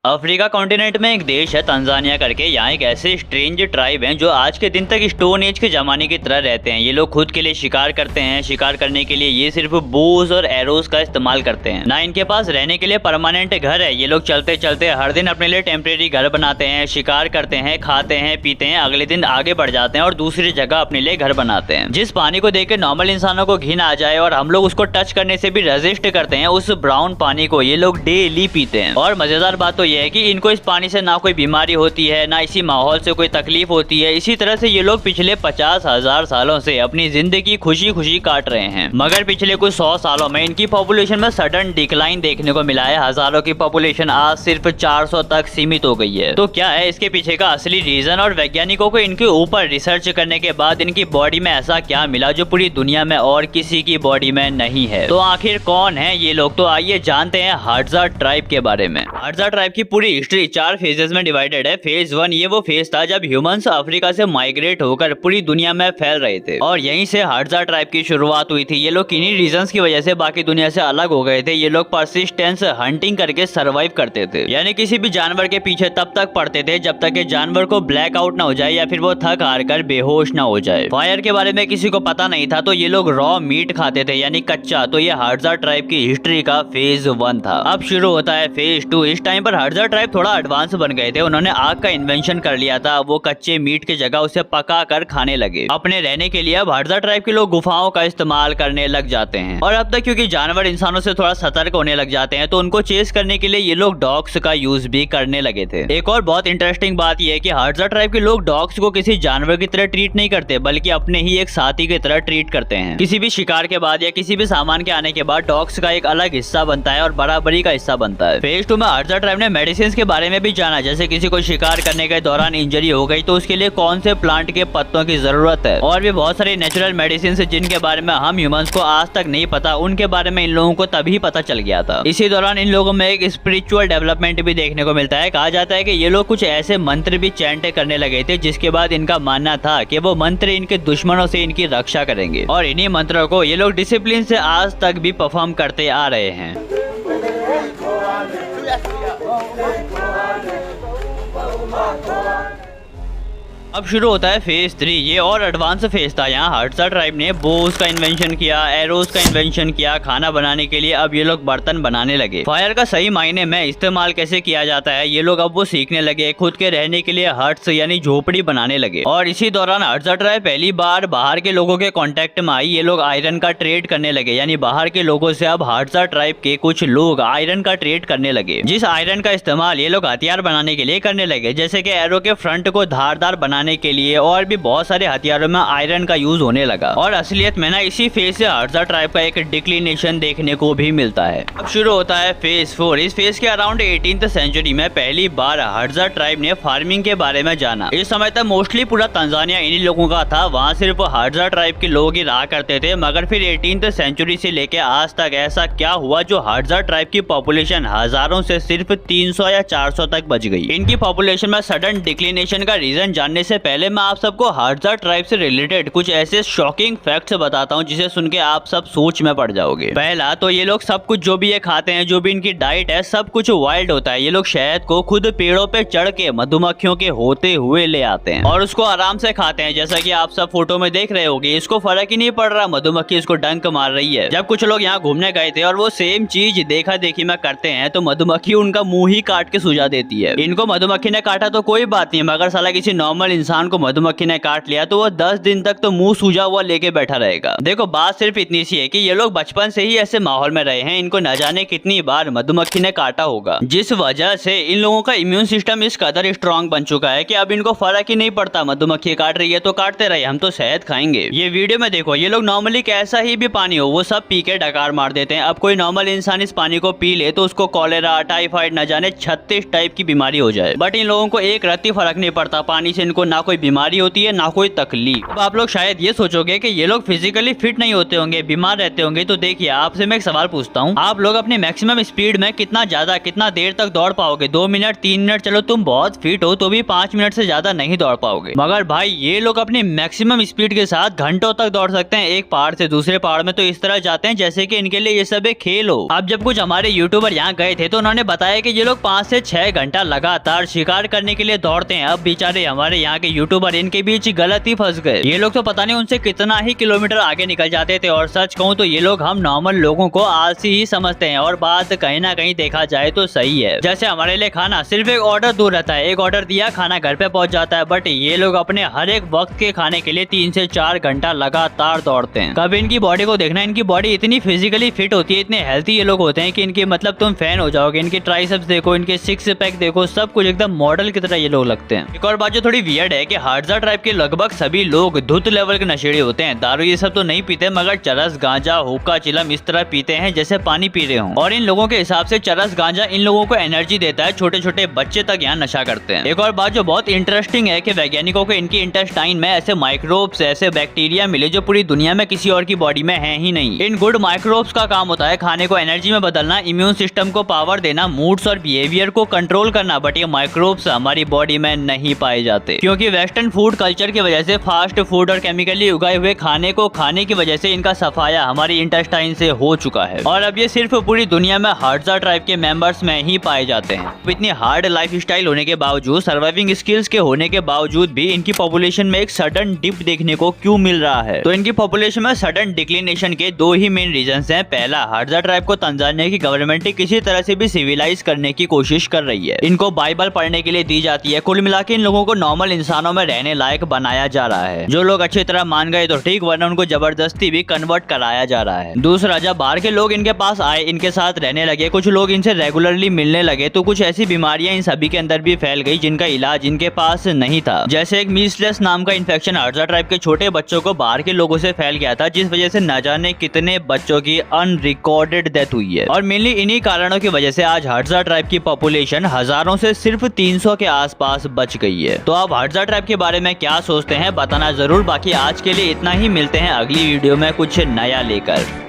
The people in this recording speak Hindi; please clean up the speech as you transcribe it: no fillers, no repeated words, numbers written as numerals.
अफ्रीका कॉन्टिनेंट में एक देश है तंजानिया करके। यहाँ एक ऐसे स्ट्रेंज ट्राइब हैं जो आज के दिन तक स्टोन एज के जमाने की तरह रहते हैं। ये लोग खुद के लिए शिकार करते हैं। शिकार करने के लिए ये सिर्फ बोज और एरोज का इस्तेमाल करते हैं। ना इनके पास रहने के लिए परमानेंट घर है। ये लोग चलते चलते हर दिन अपने लिए टेम्परेरी घर बनाते हैं, शिकार करते हैं, खाते हैं, पीते हैं, अगले दिन आगे बढ़ जाते हैं और दूसरी जगह अपने लिए घर बनाते हैं। जिस पानी को देख के नॉर्मल इंसानों को घिन आ जाए और हम लोग उसको टच करने से भी रेजिस्ट करते हैं, उस ब्राउन पानी को ये लोग डेली पीते हैं। और मजेदार बात तो ये है कि इनको इस पानी से ना कोई बीमारी होती है, ना इसी माहौल से कोई तकलीफ होती है। इसी तरह से ये लोग पिछले 50,000 सालों से अपनी जिंदगी खुशी खुशी काट रहे हैं। मगर पिछले कुछ 100 सालों में इनकी पॉपुलेशन में सडन डिक्लाइन देखने को मिला है। हजारों की पॉपुलेशन आज सिर्फ 400 तक सीमित हो गई है। तो क्या है इसके पीछे का असली रीजन? और वैज्ञानिकों को इनके ऊपर रिसर्च करने के बाद इनकी बॉडी में ऐसा क्या मिला जो पूरी दुनिया में और किसी की बॉडी में नहीं है? तो आखिर कौन है ये लोग? तो आइए जानते हैं हाडजा ट्राइब के बारे में। हाडजा ट्राइब की पूरी हिस्ट्री 4 फेजेस में डिवाइडेड है। फेज 1 ये वो फेज था जब ह्यूमंस अफ्रीका से माइग्रेट होकर पूरी दुनिया में फैल रहे थे और यहीं से हाडजा ट्राइब की शुरुआत हुई थी। ये लोग किन्हीं रीजंस की वजह से बाकी दुनिया से अलग हो गए थे। ये लोग परसिस्टेंस हंटिंग करके सरवाइव करते थे, यानी किसी भी जानवर के पीछे तब तक पड़ते थे जब तक कि जानवर को ब्लैक आउट ना हो जाए या फिर वो थक हार कर बेहोश ना हो जाए। फायर के बारे में किसी को पता नहीं था तो ये लोग रॉ मीट खाते थे, यानी कच्चा। तो ये हाडजा ट्राइब की हिस्ट्री का फेज 1 था। अब शुरू होता है फेज 2। इस टाइम पर हाडजा ट्राइब थोड़ा एडवांस बन गए थे। उन्होंने आग का इन्वेंशन कर लिया था। वो कच्चे मीट की जगह उसे पका कर खाने लगे। अपने रहने के लिए अब हाडजा ट्राइब के लोग गुफाओं का इस्तेमाल करने लग जाते हैं। और अब तक क्योंकि जानवर इंसानों से थोड़ा सतर्क होने लग जाते हैं तो उनको चेस करने के लिए ये लोग डॉग्स का यूज भी करने लगे थे। एक और बहुत इंटरेस्टिंग बात यह है कि हाडजा ट्राइब के लोग डॉग्स को किसी जानवर की तरह ट्रीट नहीं करते, बल्कि अपने ही एक साथी की तरह ट्रीट करते हैं। किसी भी शिकार के बाद या किसी भी सामान के आने के बाद डॉग्स का एक अलग हिस्सा बनता है और बराबरी का हिस्सा बनता है। फेज 2 में हाडजा ट्राइब ने मेडिसिन के बारे में भी जाना। जैसे किसी को शिकार करने के दौरान इंजरी हो गई तो उसके लिए कौन से प्लांट के पत्तों की जरूरत है, और भी बहुत सारी नेचुरल मेडिसिन जिनके बारे में हम ह्यूमंस को आज तक नहीं पता, उनके बारे में इन लोगों को तभी पता चल गया था। इसी दौरान इन लोगों में एक स्पिरिचुअल डेवलपमेंट भी देखने को मिलता है। कहा जाता है कि ये लोग कुछ ऐसे मंत्र भी चैंट करने लगे थे जिसके बाद इनका मानना था कि वो मंत्र इनके दुश्मनों से इनकी रक्षा करेंगे, और इन्हीं मंत्रों को ये लोग डिसिप्लिन से आज तक भी परफॉर्म करते आ रहे हैं। अब शुरू होता है फेज 3। ये और एडवांस फेज था। यहाँ हाडजा ट्राइब ने बोस का इन्वेंशन किया, एरोज का इन्वेंशन किया। खाना बनाने के लिए अब ये लोग बर्तन बनाने लगे। फायर का सही मायने में इस्तेमाल कैसे किया जाता है ये लोग अब वो सीखने लगे। खुद के रहने के लिए हट्स यानी झोपड़ी बनाने लगे। और इसी दौरान हाडजा ट्राइब पहली बार बाहर के लोगों के कॉन्टेक्ट में आई। ये लोग आयरन का ट्रेड करने लगे, यानी बाहर के लोगों से अब हाडजा ट्राइब के कुछ लोग आयरन का ट्रेड करने लगे, जिस आयरन का इस्तेमाल ये लोग हथियार बनाने के लिए करने लगे। जैसे कि एरो के फ्रंट को धारदार बनाने के लिए और भी बहुत सारे हथियारों में आयरन का यूज होने लगा। और असलियत में ना इसी फेज से हाडजा ट्राइब का एक डिक्लिनेशन देखने को भी मिलता है। अब शुरू होता है फेज 4। इस फेज के अराउंड 18th सेंचुरी में पहली बार हाडजा ट्राइब ने फार्मिंग के बारे में जाना। इस समय तक मोस्टली पूरा तंजानिया इन्हीं लोगों का था। वहाँ सिर्फ हाडजा ट्राइब के लोग ही रहा करते थे। मगर फिर 18th सेंचुरी से लेके आज तक ऐसा क्या हुआ जो हाडजा ट्राइब की पॉपुलेशन हजारों से सिर्फ 300 या 400 तक बच गई? इनकी पॉपुलेशन में सडन डिक्लिनेशन का रीजन जानने से पहले मैं आप सबको हाडजा ट्राइब से रिलेटेड कुछ ऐसे शॉकिंग फैक्ट्स बताता हूँ जिसे सुन के आप सब सोच में पड़ जाओगे। पहला तो ये लोग सब कुछ जो भी ये खाते हैं, जो भी इनकी डाइट है, सब कुछ वाइल्ड होता है। ये लोग शहद को खुद पेड़ों पे चढ़ के मधुमक्खियों के होते हुए ले आते हैं और उसको आराम से खाते हैं। जैसा कि आप सब फोटो में देख रहे होगे, इसको फर्क ही नहीं पड़ रहा मधुमक्खी इसको डंक मार रही है। जब कुछ लोग यहाँ घूमने गए थे और वो सेम चीज देखा देखी में करते हैं तो मधुमक्खी उनका मुंह ही काट के सुझा देती है। इनको मधुमक्खी ने काटा तो कोई बात नहीं, मगर साला किसी नॉर्मल इंसान को मधुमक्खी ने काट लिया तो वो 10 दिन तक तो मुंह सूजा हुआ लेके बैठा रहेगा। देखो बात सिर्फ इतनी सी है कि ये लोग बचपन से ही ऐसे माहौल में रहे हैं। इनको न जाने कितनी बार मधुमक्खी ने काटा होगा, जिस वजह से इन लोगों का इम्यून सिस्टम इस कदर स्ट्रांग बन चुका है कि अब इनको फर्क ही नहीं पड़ता मधुमक्खी काट रही है तो काटते रहे, हम तो शहद खाएंगे। ये वीडियो में देखो, ये लोग नॉर्मली कैसा ही भी पानी हो वो सब पी के डकार मार देते हैं। अब कोई नॉर्मल इंसान इस पानी को पी ले तो उसको कॉलेरा, टाइफाइड, न जाने 36 टाइप की बीमारी हो जाए, बट इन लोगों को एक रत्ती फर्क नहीं पड़ता। पानी से इनको ना कोई बीमारी होती है ना कोई तकलीफ। अब आप लोग शायद ये सोचोगे कि ये लोग फिजिकली फिट नहीं होते होंगे, बीमार रहते होंगे। तो देखिए आपसे मैं एक सवाल पूछता हूँ, आप लोग अपनी मैक्सिमम स्पीड में कितना देर तक दौड़ पाओगे? 2 मिनट 3 मिनट चलो तुम बहुत फिट हो तो भी 5 मिनट से ज्यादा नहीं दौड़ पाओगे। मगर भाई ये लोग अपनी मैक्सिमम स्पीड के साथ घंटों तक दौड़ सकते हैं, एक पहाड़ से दूसरे पहाड़ में तो इस तरह जाते हैं जैसे कि इनके लिए ये सब एक खेल हो। अब जब कुछ हमारे यूट्यूबर यहाँ गए थे तो उन्होंने बताया कि ये लोग 5 से 6 घंटा लगातार शिकार करने के लिए दौड़ते हैं। अब बेचारे हमारे यहाँ के यूट्यूबर इनके बीच गलत ही फंस गए। ये लोग तो पता नहीं उनसे कितना ही किलोमीटर आगे निकल जाते थे। और सच कहूँ तो ये लोग हम नॉर्मल लोगों को आलसी ही समझते हैं। और बात कहीं ना कहीं देखा जाए तो सही है। जैसे हमारे लिए खाना सिर्फ एक ऑर्डर दूर रहता है, एक ऑर्डर दिया खाना घर पे पहुंच जाता है, बट ये लोग अपने हर एक वक्त के खाने के लिए 3 से 4 घंटा लगातार दौड़ते हैं। कभी इनकी बॉडी को देखना, इनकी बॉडी इतनी फिजिकली फिट होती है, इतने हेल्थी ये लोग होते हैं कि इनके मतलब तुम फैन हो जाओगे। इनके ट्राइसेप्स देखो, इनके 6 पैक देखो, सब कुछ एकदम मॉडल की तरह ये लोग लगते हैं। एक और बात जो थोड़ी वियर्ड है कि हाडजा ट्राइब के लगभग सभी लोग धुत लेवल के नशेड़ी होते हैं। दारू ये सब तो नहीं पीते मगर चरस गांजा हुक्का चिलम इस तरह पीते हैं जैसे पानी पी रहे हो। और इन लोगों के हिसाब से चरस गांजा इन लोगों को एनर्जी देता है। छोटे छोटे बच्चे तक यहाँ नशा करते हैं। एक और बात जो बहुत इंटरेस्टिंग है कि वैज्ञानिकों को इनकी इंटेस्टाइन में ऐसे माइक्रोब्स, ऐसे बैक्टीरिया मिले जो पूरी दुनिया में किसी और की बॉडी में है ही नहीं। इन गुड माइक्रोब्स का काम होता है खाने को एनर्जी में बदलना, इम्यून सिस्टम को पावर देना, मूड्स और बिहेवियर को कंट्रोल करना। बट ये माइक्रोब्स हमारी बॉडी में नहीं पाए जाते क्योंकि वेस्टर्न फूड कल्चर की वजह से, फास्ट फूड और केमिकली उगाए हुए खाने को खाने की वजह से इनका सफाया हमारी इंटेस्टाइन से हो चुका है। और अब ये सिर्फ पूरी दुनिया में हाडजा ट्राइब के मेंबर्स में ही पाए जाते हैं। इतनी हार्ड लाइफ स्टाइल होने के बावजूद, सर्वाइविंग स्किल्स के होने के बावजूद भी इनकी पॉपुलेशन में एक सडन डिप देखने को क्यों मिल रहा है? तो इनकी पॉपुलेशन में सडन डिक्लिनेशन के 2 ही मेन रीजंस हैं। पहला, हाडजा ट्राइब को तंजानिया की गवर्नमेंट किसी तरह से भी सिविलाइज करने की कोशिश कर रही है। इनको बाइबल पढ़ने के लिए दी जाती है। कुल मिला के इन लोगों को नॉर्मल इंसानों में रहने लायक बनाया जा रहा है। जो लोग अच्छी तरह मान गए तो ठीक, वरना उनको जबरदस्ती भी कन्वर्ट कराया जा रहा है। दूसरा, जब बाहर के लोग इनके पास आए, इनके साथ रहने लगे, कुछ लोग इनसे रेगुलरली मिलने लगे, तो कुछ ऐसी बीमारियां इन सभी के अंदर भी फैल गई जिनका इलाज इनके पास नहीं था। जैसे एक मीजल्स नाम का इन्फेक्शन हाडजा ट्राइब के छोटे बच्चों को बाहर के लोगों से फैल गया था, जिस वजह से न जाने कितने बच्चों की अनरिकॉर्डेड डेथ हुई है। और मेनली इन्हीं कारणों की वजह से आज हाडजा ट्राइब की पॉपुलेशन हजारों से सिर्फ 300 के आसपास बच गई है। तो आप हाडजा ट्राइब के बारे में क्या सोचते हैं बताना जरूर। बाकी आज के लिए इतना ही, मिलते हैं अगली वीडियो में कुछ नया लेकर।